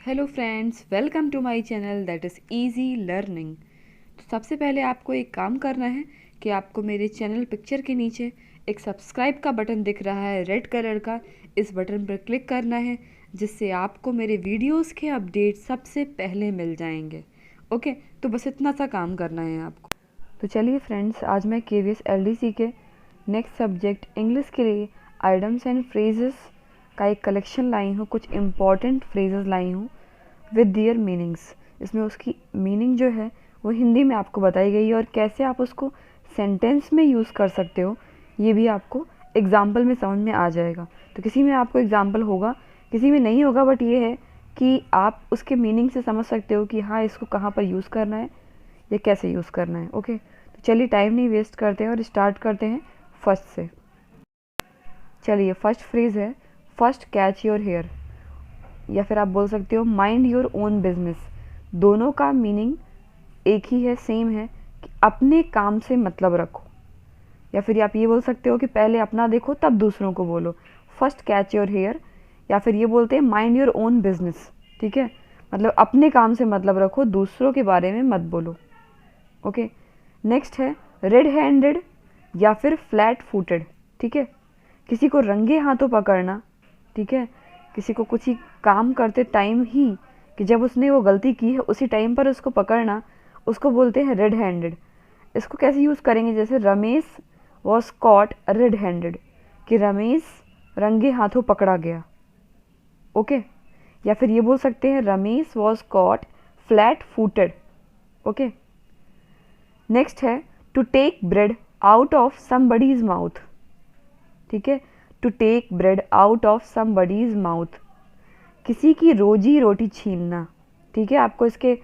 Hello friends, welcome to my channel that is easy learning. तो सबसे पहले आपको एक काम करना है कि आपको मेरे चैनल पिक्चर के नीचे एक सब्सक्राइब का बटन दिख रहा है रेड कलर का। इस बटन पर क्लिक करना है जिससे आपको मेरे वीडियोस के अपडेट सबसे पहले मिल जाएंगे। ओके, तो बस इतना सा काम करना है आपको। तो चलिए फ्रेंड्स, आज मैं KVS LDC के नेक्स्ट सब्जेक्ट इंग्लिश के लिए आइडम्स एंड फ्रेजेस का एक कलेक्शन लाई हूँ। कुछ इम्पॉर्टेंट फ्रेजेस लाई हूँ विद दियर मीनिंग्स। इसमें उसकी मीनिंग जो है वो हिंदी में आपको बताई गई है और कैसे आप उसको सेंटेंस में यूज़ कर सकते हो ये भी आपको एग्जाम्पल में समझ में आ जाएगा। तो किसी में आपको एग्जाम्पल होगा, किसी में नहीं होगा, बट ये है कि आप उसके मीनिंग से समझ सकते हो कि हाँ, इसको कहाँ पर यूज़ करना है या कैसे यूज़ करना है। ओके, तो चलिए टाइम नहीं वेस्ट करते हैं और स्टार्ट करते हैं फर्स्ट से। चलिए, फर्स्ट फ्रेज़ है फर्स्ट कैच योर हेयर, या फिर आप बोल सकते हो माइंड योर ओन बिजनेस। दोनों का मीनिंग एक ही है, सेम है कि अपने काम से मतलब रखो, या फिर आप ये बोल सकते हो कि पहले अपना देखो तब दूसरों को बोलो। फर्स्ट कैच योर हेयर, या फिर ये बोलते हैं माइंड योर ओन बिजनेस। ठीक है, मतलब अपने काम से मतलब रखो, दूसरों के बारे में मत बोलो। ओके, नेक्स्ट है रेड हैंडेड या फिर फ्लैट फुटेड। ठीक है, किसी को रंगे हाथों पकड़ना। ठीक है, किसी को कुछ ही काम करते टाइम ही कि जब उसने वो गलती की है उसी टाइम पर उसको पकड़ना, उसको बोलते हैं रेड हैंडेड। इसको कैसे यूज़ करेंगे, जैसे Ramesh was cot red handed, कि रमेश रंगे हाथों पकड़ा गया। ओके, या फिर ये बोल सकते हैं Ramesh was caught flat footed. Okay, next है to take bread out of somebody's mouth. ठीक है, to take bread out of somebody's mouth, किसी की रोजी रोटी छीनना। ठीक है, आपको इसके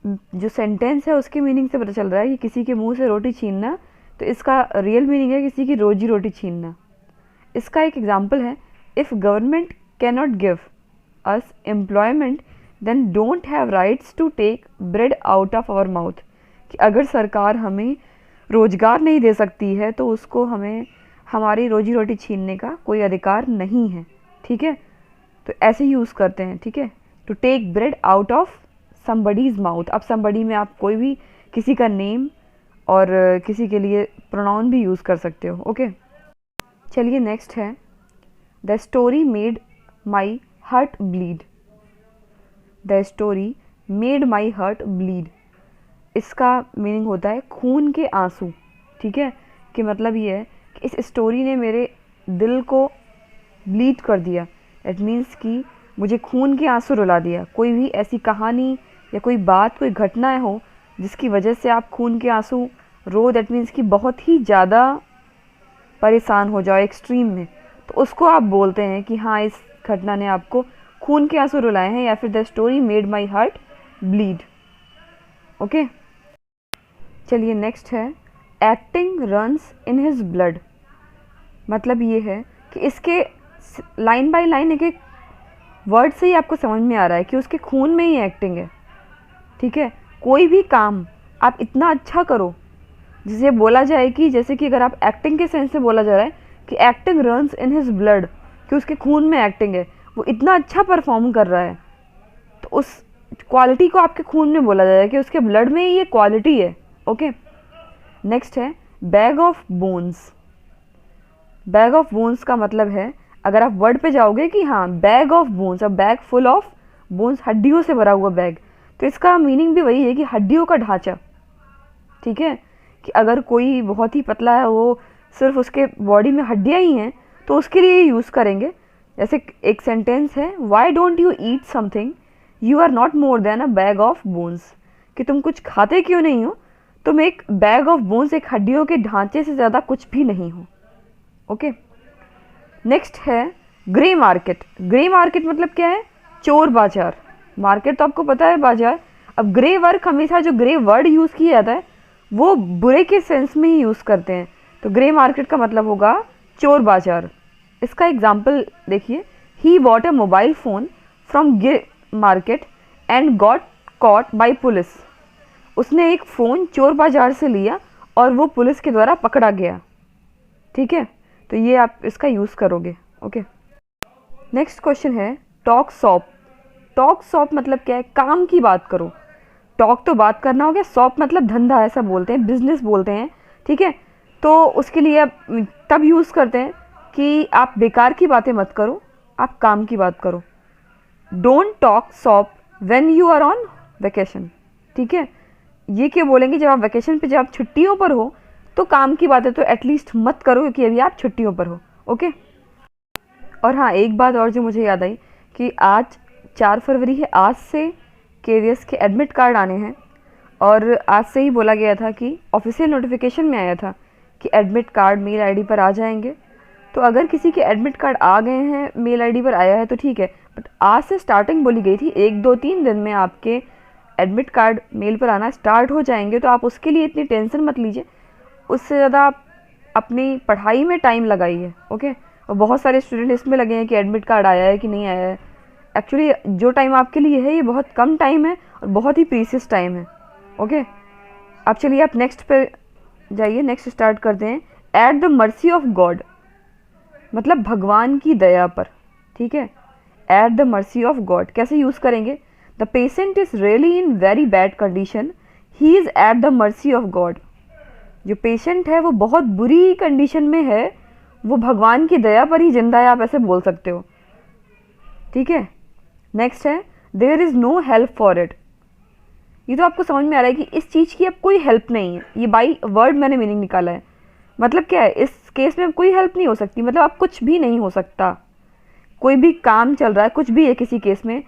जो सेंटेंस है उसके मीनिंग से पता चल रहा है कि किसी के मुंह से रोटी छीनना, तो इसका रियल मीनिंग है किसी की रोजी रोटी छीनना। इसका एक एग्जाम्पल है, if government can not give us employment then don't have rights to take bread out of our mouth, कि अगर सरकार हमें रोजगार नहीं दे सकती है तो उसको हमें हमारी रोजी रोटी छीनने का कोई अधिकार नहीं है। ठीक है, तो ऐसे यूज़ करते हैं। ठीक है, to take bread out of somebody's mouth. अब समबडी में आप कोई भी किसी का नेम और किसी के लिए प्रोनाउन भी यूज़ कर सकते हो। ओके, चलिए नेक्स्ट है the story made my heart bleed. The story made my heart bleed, इसका मीनिंग होता है खून के आंसू। ठीक है, कि मतलब ये है कि इस स्टोरी ने मेरे दिल को ब्लीड कर दिया। इट मीन्स कि मुझे खून के आंसू रुला दिया। कोई भी ऐसी कहानी या कोई बात, कोई घटना हो जिसकी वजह से आप खून के आंसू रो, दैट मीन्स कि बहुत ही ज़्यादा परेशान हो जाओ एक्सट्रीम में, तो उसको आप बोलते हैं कि हाँ, इस घटना ने आपको खून के आंसू रुलाए हैं, या फिर the story made my heart bleed. Okay, चलिए नेक्स्ट है acting runs in his blood. मतलब ये है कि इसके लाइन बाय लाइन एक एक वर्ड से ही आपको समझ में आ रहा है कि उसके खून में ही एक्टिंग है। ठीक है, कोई भी काम आप इतना अच्छा करो जिसे बोला जाए कि, जैसे कि अगर आप एक्टिंग के सेंस से बोला जा रहा है कि acting runs in his blood, कि उसके खून में एक्टिंग है, वो इतना अच्छा परफॉर्म कर रहा है, तो उस क्वालिटी को आपके खून में बोला जाएगा कि उसके ब्लड में ही ये क्वालिटी है। ओके, नेक्स्ट है bag of bones. Bag of bones का मतलब है, अगर आप वर्ड पे जाओगे कि हाँ बैग ऑफ बोन्स, अब बैग फुल ऑफ बोन्स, हड्डियों से भरा हुआ बैग, तो इसका मीनिंग भी वही है कि हड्डियों का ढांचा। ठीक है, कि अगर कोई बहुत ही पतला है, वो सिर्फ उसके बॉडी में हड्डियाँ ही हैं, तो उसके लिए यूज़ करेंगे। जैसे एक सेंटेंस है, why don't you eat something you are not more than a bag of bones, कि तुम कुछ खाते क्यों नहीं हो, तुम एक बैग ऑफ बोन्स, एक हड्डियों के ढांचे से ज़्यादा कुछ भी नहीं हो। ओके, नेक्स्ट है ग्रे मार्केट। ग्रे मार्केट मतलब क्या है, चोर बाजार। मार्केट तो आपको पता है बाजार। अब ग्रे वर्क, हमेशा जो ग्रे वर्ड यूज़ किया जाता है वो बुरे के सेंस में ही यूज़ करते हैं, तो ग्रे मार्केट का मतलब होगा चोर बाजार। इसका एग्जाम्पल देखिए, he bought a mobile phone from grey market and got caught by police. उसने एक फ़ोन चोर बाजार से लिया और वो पुलिस के द्वारा पकड़ा गया। ठीक है, तो ये आप इसका यूज़ करोगे। ओके, नेक्स्ट क्वेश्चन है टॉक शॉप। टॉक शॉप मतलब क्या है, काम की बात करो। टॉक तो बात करना हो गया, शॉप मतलब धंधा, ऐसा बोलते हैं, बिजनेस बोलते हैं, ठीक है। तो उसके लिए आप तब यूज़ करते हैं कि आप बेकार की बातें मत करो, आप काम की बात करो। Don't talk shop when you are on vacation, ठीक है। ये क्यों बोलेंगे, जब आप वेकेशन पे, जब आप छुट्टियों पर हो तो काम की बातें तो एटलीस्ट मत करो, क्योंकि अभी आप छुट्टियों पर हो, ओके। और हाँ, एक बात और जो मुझे याद आई कि आज 4 फरवरी है, आज से केवीएस के एडमिट कार्ड आने हैं। और आज से ही बोला गया था कि ऑफिशियल नोटिफिकेशन में आया था कि एडमिट कार्ड मेल आईडी पर आ जाएंगे। तो अगर किसी के एडमिट कार्ड आ गए हैं, मेल आईडी पर आया है तो ठीक है, बट आज से स्टार्टिंग बोली गई थी, 1-2-3 दिन में आपके एडमिट कार्ड मेल पर आना स्टार्ट हो जाएंगे। तो आप उसके लिए इतनी टेंशन मत लीजिए, उससे ज़्यादा आप अपनी पढ़ाई में टाइम लगाइए, ओके। और बहुत सारे स्टूडेंट इसमें लगे हैं कि एडमिट कार्ड आया है कि नहीं आया है। एक्चुअली जो टाइम आपके लिए है ये बहुत कम टाइम है और बहुत ही प्रीशियस टाइम है, ओके। अब चलिए आप नेक्स्ट पे जाइए, नेक्स्ट स्टार्ट करते हैं। At the mercy of God मतलब भगवान की दया पर, ठीक है। At the mercy of God कैसे यूज़ करेंगे, the patient is really in very bad condition, he is at the mercy of God. जो पेशेंट है वो बहुत बुरी कंडीशन में है, वो भगवान की दया पर ही जिंदा है, आप ऐसे बोल सकते हो, ठीक है। नेक्स्ट है there is no help for it. ये तो आपको समझ में आ रहा है कि इस चीज़ की अब कोई हेल्प नहीं है। ये बाई वर्ड मैंने मीनिंग निकाला है, मतलब क्या है, इस केस में कोई हेल्प नहीं हो सकती, मतलब आप कुछ भी नहीं हो सकता। कोई भी काम चल रहा है, कुछ भी है किसी केस में,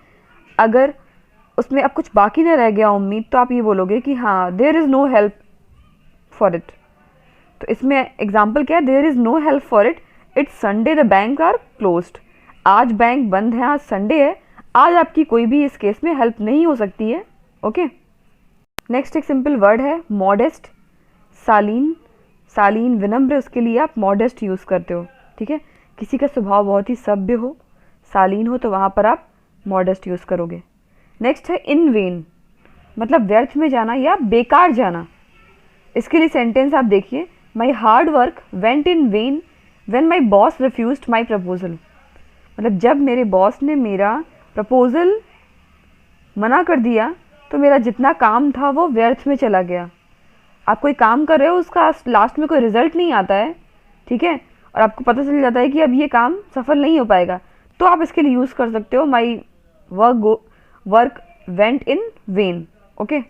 अगर उसमें अब कुछ बाकी ना रह गया उम्मीद, तो आप ये बोलोगे कि हाँ there is no help for it. तो इसमें एग्जाम्पल क्या है, there is no help for it, it's Sunday the bank are closed. आज बैंक बंद है, आज संडे है, आज आपकी कोई भी इस केस में हेल्प नहीं हो सकती है, ओके। नेक्स्ट एक सिंपल वर्ड है मॉडेस्ट, शालीन, शालीन विनम्र, उसके लिए आप मॉडेस्ट यूज़ करते हो, ठीक है। किसी का स्वभाव बहुत ही सभ्य हो, शालीन हो, तो वहाँ पर आप मॉडेस्ट यूज़ करोगे। नेक्स्ट है इन वेन, मतलब व्यर्थ में जाना या बेकार जाना। इसके लिए सेंटेंस आप देखिए, my hard work went in when when my boss refused my proposal. मतलब जब मेरे बॉस ने मेरा प्रपोजल मना कर दिया तो मेरा जितना काम था वो व्यर्थ में चला गया। आप कोई काम कर रहे हो, उसका लास्ट में कोई रिजल्ट नहीं आता है, ठीक है, और आपको पता चल जाता है कि अब ये काम सफल नहीं हो पाएगा, तो आप इसके लिए यूज़ कर सकते हो my work went in when, okay.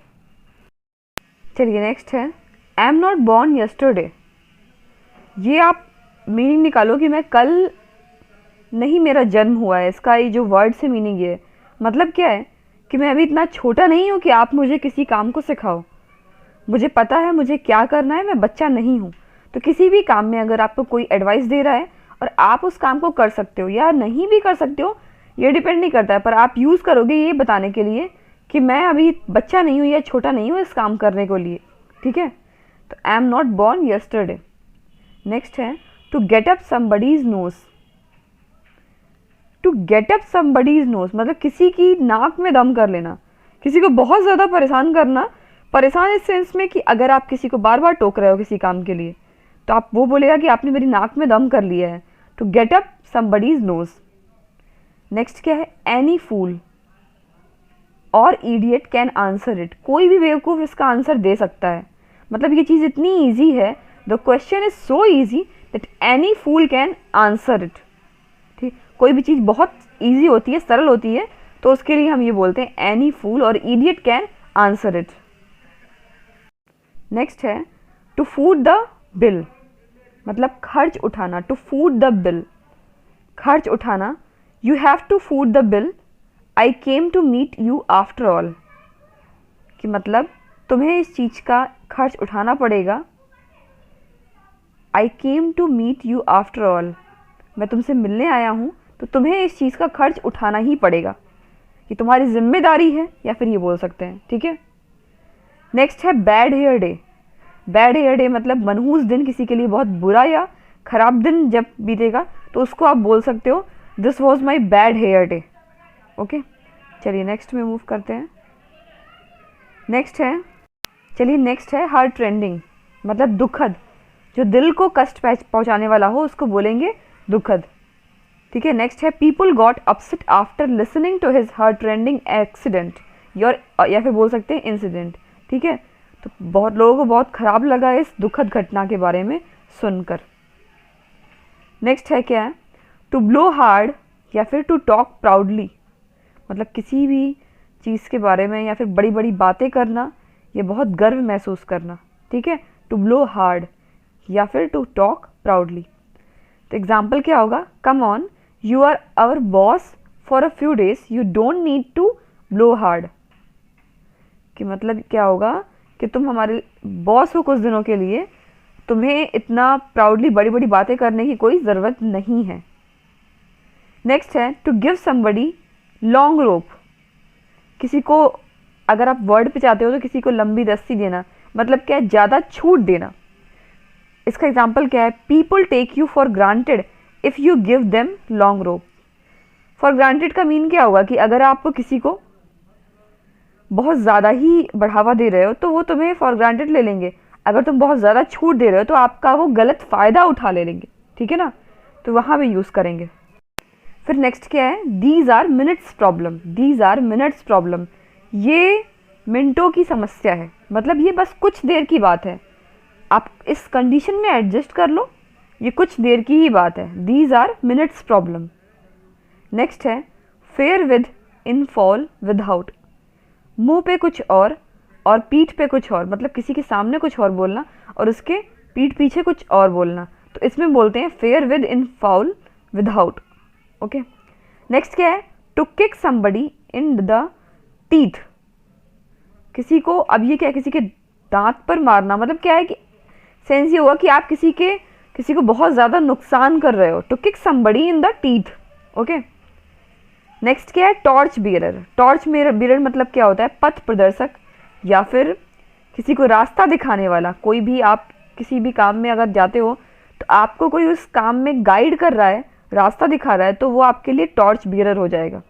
चलिए नेक्स्ट है आई एम नॉट बॉर्न यस्टरडे। ये आप मीनिंग निकालो कि मैं कल नहीं मेरा जन्म हुआ है। इसका ये जो वर्ड से मीनिंग ये है, मतलब क्या है कि मैं अभी इतना छोटा नहीं हूँ कि आप मुझे किसी काम को सिखाओ। मुझे पता है मुझे क्या करना है, मैं बच्चा नहीं हूँ। तो किसी भी काम में अगर आपको कोई एडवाइस दे रहा है और आप उस काम को कर सकते हो या नहीं भी कर सकते हो, ये डिपेंड नहीं करता है, पर आप यूज़ करोगे ये बताने के लिए कि मैं अभी बच्चा नहीं हूँ या छोटा नहीं हूँ इस काम करने के लिए, ठीक है। तो I am not born yesterday. Next है to get up somebody's nose. To get up somebody's nose मतलब किसी की नाक में दम कर लेना, किसी को बहुत ज़्यादा परेशान करना। परेशान इस सेंस में कि अगर आप किसी को बार बार टोक रहे हो किसी काम के लिए, तो आप वो बोलेगा कि आपने मेरी नाक में दम कर लिया है। To get up somebody's nose. Next क्या है any fool or idiot can answer it. कोई भी बेवकूफ़ इसका आंसर दे सकता है। मतलब ये चीज़ इतनी ईजी है, the question is so easy that any fool can answer it, ठीक। कोई भी चीज़ बहुत ईजी होती है, सरल होती है, तो उसके लिए हम ये बोलते हैं any fool or idiot can answer it. Next है टू फूट द बिल, मतलब खर्च उठाना। टू फूट द बिल, खर्च उठाना। You have to foot the bill, I came to meet you after all, कि मतलब तुम्हें इस चीज़ का खर्च उठाना पड़ेगा। I came to meet you after all, मैं तुमसे मिलने आया हूँ तो तुम्हें इस चीज़ का खर्च उठाना ही पड़ेगा, ये तुम्हारी जिम्मेदारी है, या फिर ये बोल सकते हैं, ठीक है। नेक्स्ट है bad hair day. Bad hair day मतलब मनहूस दिन, किसी के लिए बहुत बुरा या ख़राब दिन जब बीतेगा तो उसको आप बोल सकते हो this was my bad hair day, okay. चलिए नेक्स्ट में मूव करते हैं। नेक्स्ट है हार्ट ट्रेंडिंग, मतलब दुखद। जो दिल को कष्ट पहुंचाने वाला हो उसको बोलेंगे दुखद। ठीक है। नेक्स्ट है people got upset after listening to his heart rending accident, या फिर बोल सकते हैं इंसिडेंट, ठीक है। तो बहुत लोगों को बहुत ख़राब लगा इस दुखद घटना के बारे में सुनकर। नेक्स्ट है क्या है, टू ब्लो हार्ड या फिर टू टॉक प्राउडली, मतलब किसी भी चीज़ के बारे में या फिर बड़ी बड़ी बातें करना या बहुत गर्व महसूस करना, ठीक है। टू ब्लो हार्ड या फिर टू टॉक प्राउडली। तो एग्जाम्पल क्या होगा, come on you are our boss for a few days, you don't need to blow hard, कि मतलब क्या होगा कि तुम हमारे बॉस हो कुछ दिनों के लिए, तुम्हें इतना प्राउडली बड़ी बड़ी बातें करने की कोई ज़रूरत नहीं है। नेक्स्ट है to give somebody long rope, किसी को अगर आप वर्ड पे चाहते हो तो किसी को लंबी रस्सी देना, मतलब क्या है, ज़्यादा छूट देना। इसका एग्जाम्पल क्या है, people take you for granted if you give them long rope. For granted का मीन क्या होगा कि अगर आप किसी को बहुत ज़्यादा ही बढ़ावा दे रहे हो तो वो तुम्हें फॉर ग्रांटेड ले लेंगे, अगर तुम बहुत ज़्यादा छूट दे रहे हो तो आपका वो गलत फ़ायदा उठा ले लेंगे, ठीक है ना, तो वहाँ भी यूज़ करेंगे। फिर नेक्स्ट क्या है, these are minutes problem, these are minutes problem, ये मिनटों की समस्या है, मतलब ये बस कुछ देर की बात है, आप इस कंडीशन में एडजस्ट कर लो, ये कुछ देर की ही बात है। These are minutes problem. Next है fair within foul without, मुंह पे कुछ और पीठ पे कुछ और, मतलब किसी के सामने कुछ और बोलना और उसके पीठ पीछे कुछ और बोलना, तो इसमें बोलते हैं fair within foul without. Okay. Next क्या है, to kick somebody in the teeth, किसी को, अब ये क्या है, किसी के दांत पर मारना, मतलब क्या है कि सेंस ये हुआ कि आप किसी को बहुत ज़्यादा नुकसान कर रहे हो, to kick somebody in the teeth. Okay. Next क्या है, टॉर्च बियरर, टॉर्च बियरर मतलब क्या होता है, पथ प्रदर्शक या फिर किसी को रास्ता दिखाने वाला। कोई भी आप किसी भी काम में अगर जाते हो तो आपको कोई उस काम में गाइड कर रहा है, रास्ता दिखा रहा है, तो वो आपके लिए टॉर्च बियरर हो जाएगा।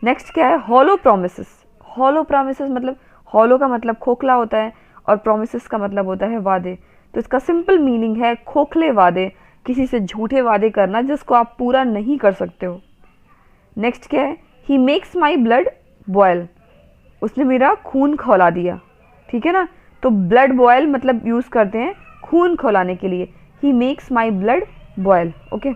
नेक्स्ट क्या है, हॉलो प्रोमिसेस, हॉलो प्रोमिसेस मतलब हॉलो का मतलब खोखला होता है और प्रोमिसेस का मतलब होता है वादे, तो इसका सिंपल मीनिंग है खोखले वादे, किसी से झूठे वादे करना जिसको आप पूरा नहीं कर सकते हो। नेक्स्ट क्या है, he makes my blood boil, उसने मेरा खून खौला दिया, ठीक है ना, तो ब्लड बॉयल मतलब यूज़ करते हैं खून खौलाने के लिए, he makes my blood boil. Okay.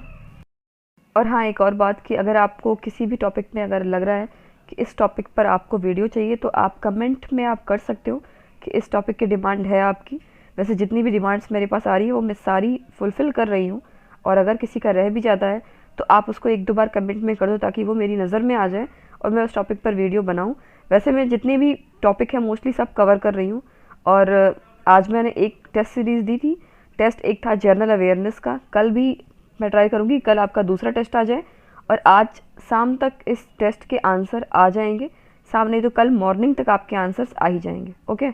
और हाँ, एक और बात कि अगर आपको किसी भी टॉपिक में अगर लग रहा है कि इस टॉपिक पर आपको वीडियो चाहिए तो आप कमेंट में आप कर सकते हो कि इस टॉपिक की डिमांड है आपकी। वैसे जितनी भी डिमांड्स मेरे पास आ रही है वो मैं सारी फुलफ़िल कर रही हूँ, और अगर किसी का रह भी जाता है तो आप उसको एक दो बार कमेंट में कर दो ताकि वो मेरी नज़र में आ जाए और मैं उस टॉपिक पर वीडियो बनाऊँ। वैसे मैं जितने भी टॉपिक हैं मोस्टली सब कवर कर रही हूँ, और आज मैंने एक टेस्ट सीरीज़ दी थी, टेस्ट एक था जनरल अवेयरनेस का, कल भी मैं ट्राई करूँगी कल आपका दूसरा टेस्ट आ जाए, और आज शाम तक इस टेस्ट के आंसर आ जाएंगे, शाम नहीं तो कल मॉर्निंग तक आपके आंसर्स आ ही जाएंगे। ओके।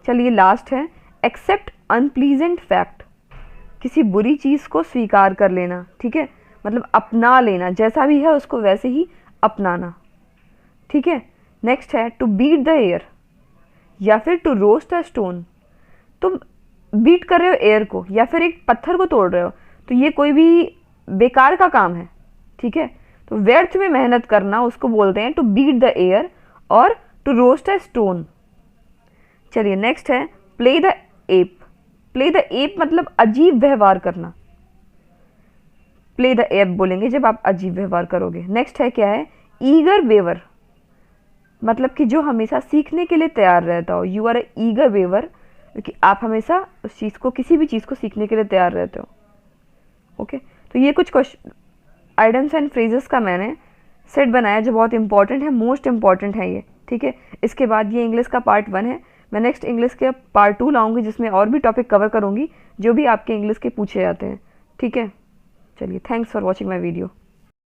चलिए लास्ट है, एक्सेप्ट अनप्लीजेंट फैक्ट, किसी बुरी चीज़ को स्वीकार कर लेना, ठीक है, मतलब अपना लेना, जैसा भी है उसको वैसे ही अपनाना, ठीक है। नेक्स्ट है टू बीट द एयर या फिर टू रोस्ट अ स्टोन, तुम बीट कर रहे हो एयर को या फिर एक पत्थर को तोड़ रहे हो, तो ये कोई भी बेकार का काम है, ठीक है, तो व्यर्थ में मेहनत करना उसको बोलते हैं टू बीट द एयर और टू रोस्ट अ स्टोन। चलिए नेक्स्ट है play the app, play the app मतलब अजीब व्यवहार करना, प्ले द एप बोलेंगे जब आप अजीब व्यवहार करोगे। नेक्स्ट है क्या है, ईगर वेवर, मतलब कि जो हमेशा सीखने के लिए तैयार रहता हो, you are a eager beaver, क्योंकि आप हमेशा उस चीज़ को, किसी भी चीज़ को सीखने के लिए तैयार रहते हो। ओके। तो ये कुछ आइडम्स एंड फ्रेजेस का मैंने सेट बनाया जो बहुत इंपॉर्टेंट है, मोस्ट इंपॉर्टेंट है ये, ठीक है। इसके बाद ये इंग्लिश का पार्ट 1 है, मैं नेक्स्ट इंग्लिश के पार्ट 2 लाऊंगी जिसमें और भी टॉपिक कवर करूंगी जो भी आपके इंग्लिश के पूछे जाते हैं, ठीक है। चलिए, thanks for watching my video.